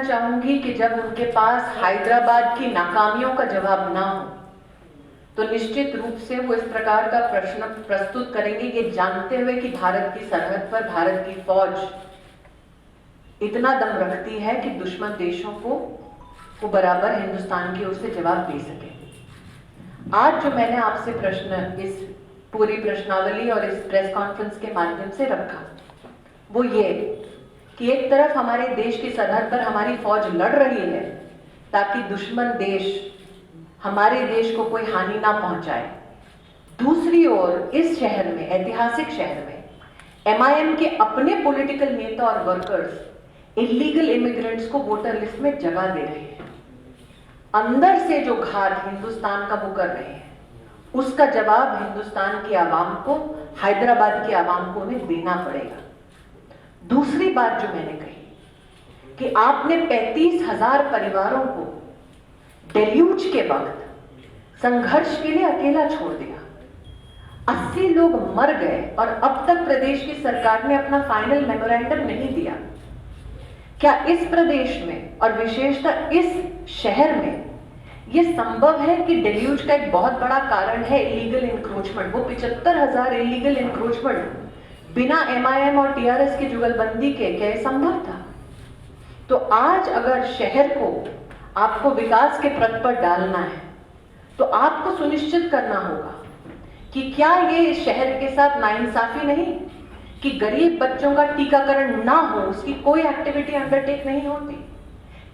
कहना चाहूंगी कि जब उनके पास हैदराबाद की नाकामियों का जवाब ना हो तो निश्चित रूप से वो इस प्रकार का प्रश्न प्रस्तुत करेंगे, ये जानते हुए कि भारत की सरहद पर भारत की फौज इतना दम रखती है कि दुश्मन देशों को वो बराबर हिंदुस्तान की ओर से जवाब दे सके। आज जो मैंने आपसे प्रश्न इस पूरी प्रश्नावली और इस प्रेस कॉन्फ्रेंस के माध्यम से रखा वो ये कि एक तरफ हमारे देश की सरहद पर हमारी फौज लड़ रही है ताकि दुश्मन देश हमारे देश को कोई हानि ना पहुंचाए, दूसरी ओर इस शहर में, ऐतिहासिक शहर में, MIM के अपने पॉलिटिकल नेता और वर्कर्स इलीगल इमिग्रेंट्स को वोटर लिस्ट में जगह दे रहे हैं। अंदर से जो घात हिंदुस्तान का वो कर रहे हैं उसका जवाब हिंदुस्तान की आवाम को, हैदराबाद की आवाम को उन्हें देना पड़ेगा। दूसरी बात जो मैंने कही कि आपने 35,000 परिवारों को डेल्यूज के वक्त संघर्ष के लिए अकेला छोड़ दिया, 80 लोग मर गए और अब तक प्रदेश की सरकार ने अपना फाइनल मेमोरेंडम नहीं दिया। क्या इस प्रदेश में और विशेषतः इस शहर में यह संभव है कि डेल्यूज का एक बहुत बड़ा कारण है इलीगल इंक्रोचमेंट? वो 75,000 इलीगल इंक्रोचमेंट बिना MIM और TRS की जुगलबंदी के क्या संभव था? तो आज अगर शहर को आपको विकास के पथ पर डालना है तो आपको सुनिश्चित करना होगा कि क्या ये शहर के साथ नाइंसाफी नहीं कि गरीब बच्चों का टीकाकरण ना हो, उसकी कोई एक्टिविटी अंडरटेक नहीं होती?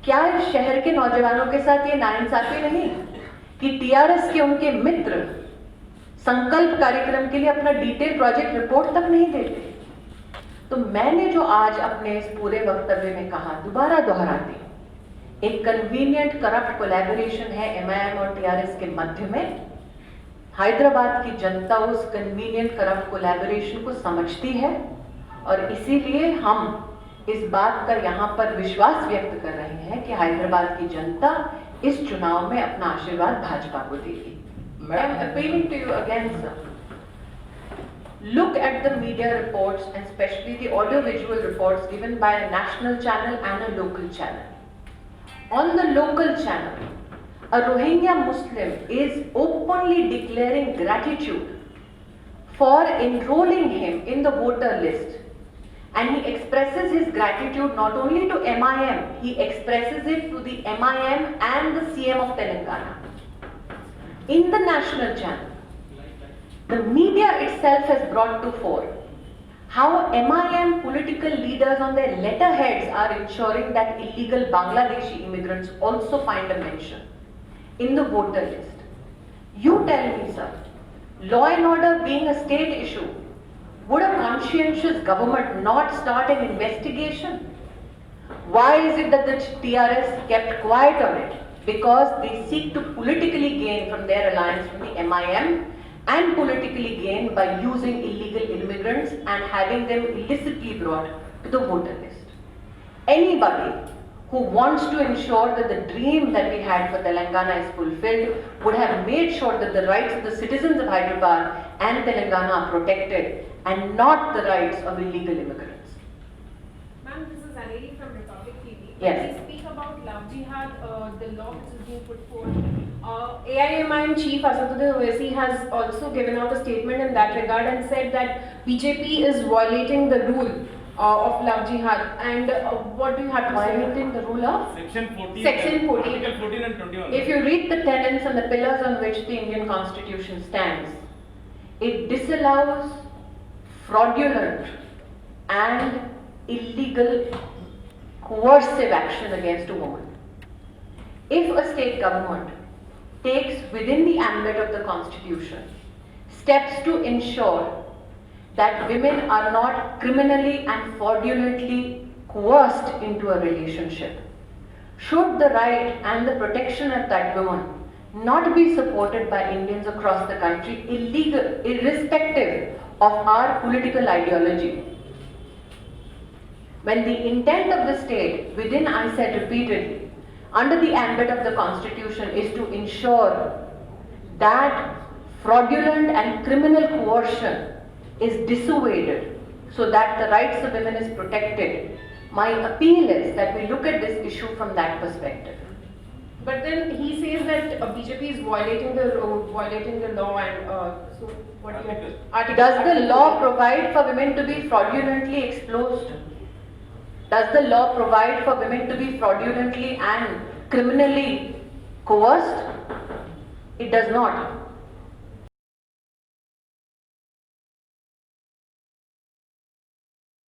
क्या इस शहर के नौजवानों के साथ ये नाइंसाफी नहीं कि TRS के उनके मित्र संकल्प कार्यक्रम के लिए अपना डिटेल प्रोजेक्ट रिपोर्ट तक नहीं देते? तो मैंने जो आज अपने इस पूरे वक्तव्य में कहा, दोबारा दोहराती हूं, एक कन्वीनियंट करप्ट कोलैबोरेशन है MIM और TRS के मध्य में। हैदराबाद की जनता उस कन्वीनियंट करप्ट कोलैबोरेशन को समझती है और इसीलिए हम इस बात का यहाँ पर विश्वास व्यक्त कर रहे हैं कि हैदराबाद की जनता इस चुनाव में अपना आशीर्वाद भाजपा को देगी। I am appealing to you again, sir. Look at the media reports and especially the audio-visual reports given by a national channel and a local channel. On the local channel, a Rohingya Muslim is openly declaring gratitude for enrolling him in the voter list, and he expresses his gratitude not only to MIM, he expresses it to the MIM and the CM of Telangana. In the national channel, the media itself has brought to fore how MIM political leaders on their letterheads are ensuring that illegal Bangladeshi immigrants also find a mention in the voter list. You tell me, sir, law and order being a state issue, would a conscientious government not start an investigation? Why is it that the TRS kept quiet on it? Because they seek to politically gain from their alliance with the MIM and politically gain by using illegal immigrants and having them illicitly brought to the voter list. Anybody who wants to ensure that the dream that we had for Telangana is fulfilled would have made sure that the rights of the citizens of Hyderabad and Telangana are protected and not the rights of illegal immigrants. Ma'am, this is Aneri from Republic TV. Yes. When we speak about love jihad, the law which is being put forward, AIMIM Chief Asaduddin Owaisi has also given out a statement in that regard and said that BJP is violating the rule of love jihad. And what do you have to say? Violating the rule of? Section 14. Section 14. Article 14 and 21. If you read the tenets and the pillars on which the Indian Constitution stands, it disallows fraudulent and illegal coercive action against a woman. If a state government takes within the ambit of the Constitution steps to ensure that women are not criminally and fraudulently coerced into a relationship, should the right and the protection of that woman not be supported by Indians across the country, irrespective of our political ideology? When the intent of the state, within, I said repeatedly, under the ambit of the Constitution is to ensure that fraudulent and criminal coercion is dissuaded so that the rights of women is protected, my appeal is that we look at this issue from that perspective. But then he says that BJP is violating the law, and so what do you article? Does the law provide for women to be fraudulently exposed? Does the law provide for women to be fraudulently and criminally coerced? It does not.